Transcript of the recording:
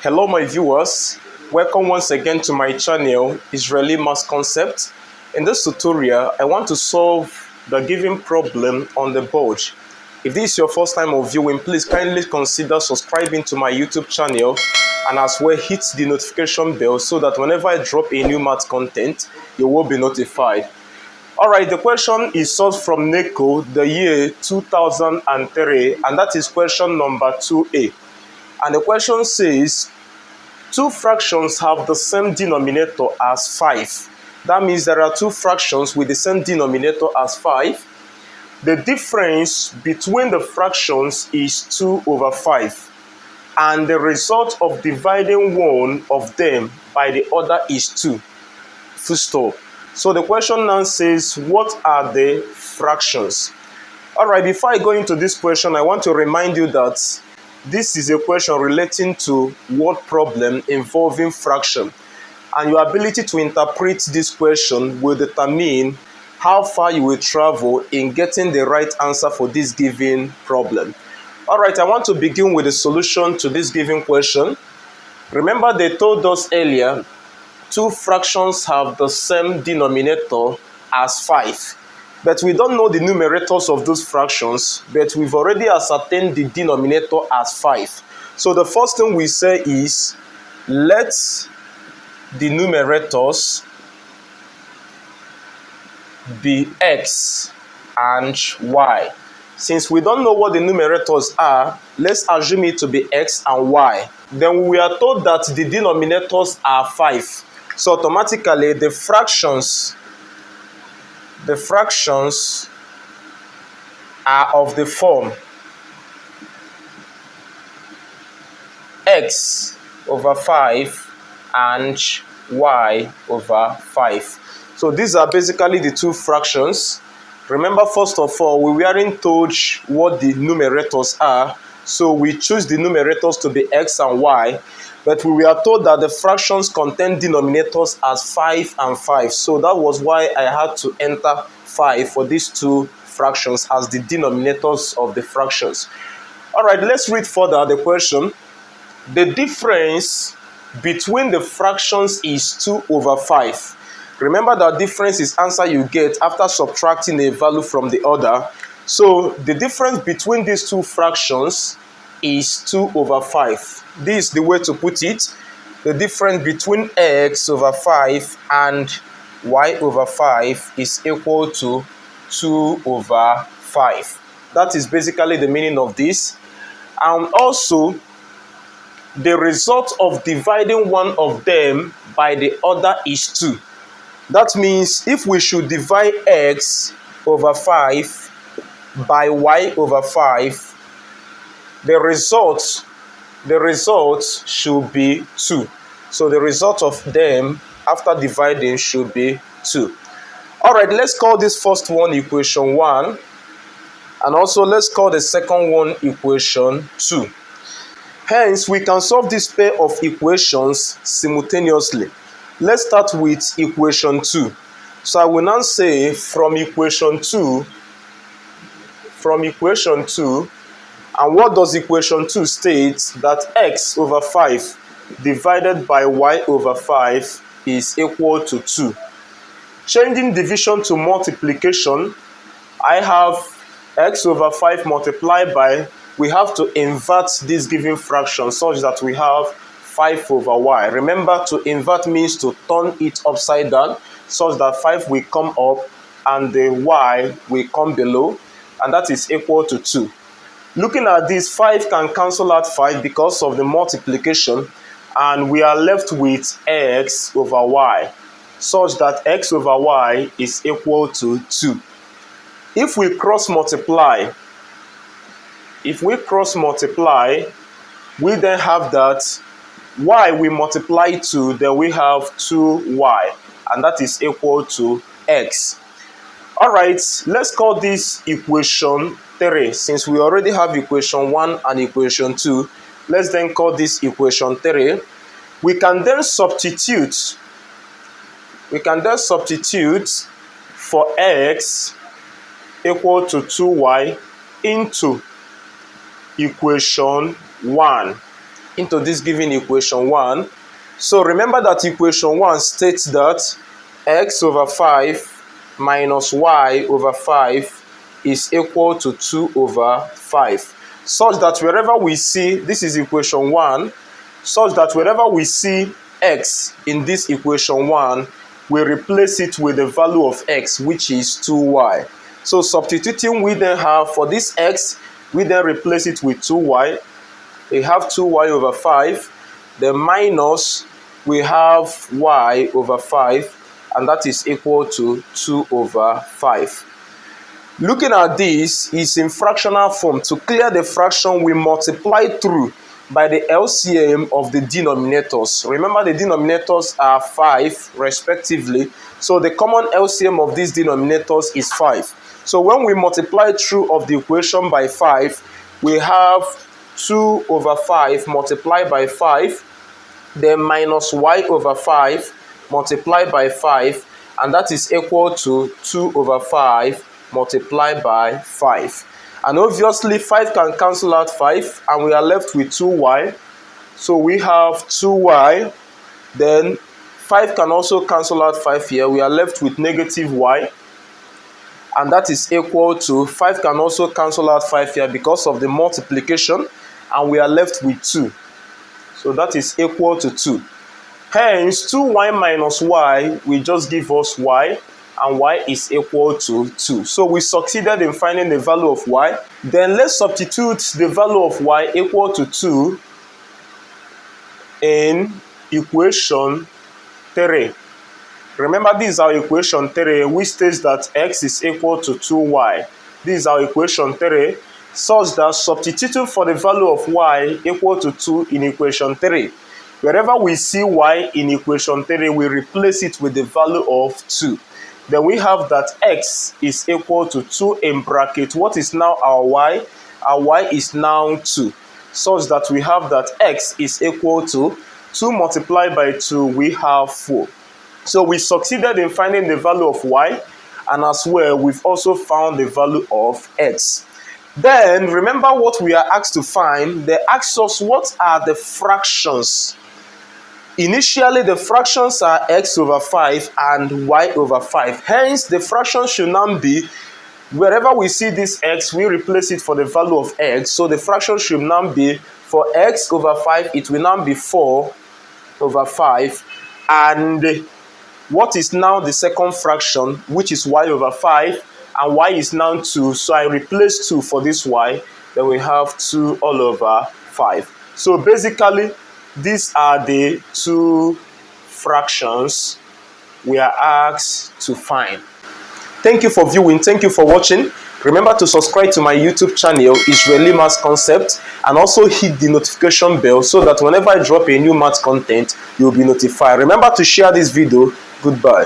Hello my viewers, welcome once again to my channel Israeli Math Concept. In this tutorial, I want to solve the given problem on the board. If this is your first time of viewing, please kindly consider subscribing to my YouTube channel and as well hit the notification bell so that whenever I drop a new math content, you will be notified. Alright, the question is solved from NECO, the year 2003, and that is question number 2A. And the question says, two fractions have the same denominator as 5. That means there are two fractions with the same denominator as 5. The difference between the fractions is 2 over 5. And the result of dividing one of them by the other is 2. Full stop. So the question now says, what are the fractions? Alright, before I go into this question, I want to remind you that this is a question relating to word problem involving fraction. And your ability to interpret this question will determine how far you will travel in getting the right answer for this given problem. Alright, I want to begin with the solution to this given question. Remember they told us earlier, two fractions have the same denominator as 5. But we don't know the numerators of those fractions, but we've already ascertained the denominator as 5. So the first thing we say is, let the numerators be x and y. Since we don't know what the numerators are, let's assume it to be x and y. Then we are told that the denominators are 5. So automatically the fractions are of the form x over 5 and y over 5. So these are basically the two fractions. Remember, first of all, we weren't told what the numerators are, so we choose the numerators to be x and y. But we were told that the fractions contain denominators as 5 and 5. So that was why I had to enter 5 for these two fractions as the denominators of the fractions. Alright, let's read further the question. The difference between the fractions is 2 over 5. Remember that difference is answer you get after subtracting a value from the other. So the difference between these two fractions is 2 over 5. This is the way to put it. The difference between x over 5 and y over 5 is equal to 2 over 5. That is basically the meaning of this. And also, the result of dividing one of them by the other is 2. That means if we should divide x over 5 by y over 5, the result should be 2. So the result of them after dividing should be 2. Alright, let's call this first one equation 1. And also let's call the second one equation 2. Hence, we can solve this pair of equations simultaneously. Let's start with equation 2. So I will now say from equation 2, and what does equation 2 state? That x over 5 divided by y over 5 is equal to 2. Changing division to multiplication, I have x over 5 multiplied by, we have to invert this given fraction such that we have 5 over y. Remember, to invert means to turn it upside down such that 5 will come up and the y will come below, and that is equal to 2. Looking at this, 5 can cancel out 5 because of the multiplication, and we are left with x over y, such that x over y is equal to 2. If we cross multiply, we then have that y we multiply 2, then we have 2y, and that is equal to x. Alright, let's call this equation 3. Since we already have equation 1 and equation 2, let's then call this equation 3. We can then substitute for x equal to 2y into equation 1. into this given equation 1. So remember that equation 1 states that x over 5 minus y over 5 is equal to 2 over 5. Such that wherever we see, this is equation 1, such that wherever we see x in this equation 1, we replace it with the value of x, which is 2y. So substituting, we then have for this x, we then replace it with 2y. We have 2y over 5. The minus, we have y over 5, and that is equal to 2 over 5. Looking at this is in fractional form. To clear the fraction, we multiply through by the LCM of the denominators. Remember, the denominators are 5 respectively. So the common LCM of these denominators is 5. So when we multiply through of the equation by 5, we have 2 over 5 multiplied by 5, then minus y over 5 multiplied by 5, and that is equal to 2 over 5 multiplied by 5. And obviously 5 can cancel out 5, and we are left with 2y. So we have 2y, then 5 can also cancel out 5 here. We are left with negative y, and that is equal to 5 can also cancel out 5 here because of the multiplication, and we are left with 2. So that is equal to 2. Hence, 2y minus y will just give us y, and y is equal to 2. So we succeeded in finding the value of y. Then let's substitute the value of y equal to 2 in equation 3. Remember, this is our equation 3, which states that x is equal to 2y. This is our equation 3, such that substituting for the value of y equal to 2 in equation 3. Wherever we see y in equation 3, we replace it with the value of 2. Then we have that x is equal to 2 in bracket. What is now our y? Our y is now 2. Such that we have that x is equal to 2 multiplied by 2, we have 4. So we succeeded in finding the value of y, and as well, we've also found the value of x. Then remember what we are asked to find. They asked us what are the fractions. Initially, the fractions are x over 5 and y over 5. Hence, the fraction should now be, wherever we see this x, we replace it for the value of x. So the fraction should now be, for x over 5, it will now be 4 over 5. And what is now the second fraction, which is y over 5, and y is now 2. So I replace 2 for this y. Then we have 2 all over 5. So basically, these are the two fractions we are asked to find. Thank you for viewing. Thank you for watching. Remember to subscribe to my YouTube channel, Israeli Maths Concept, and also hit the notification bell so that whenever I drop a new maths content, you'll be notified. Remember to share this video. Goodbye.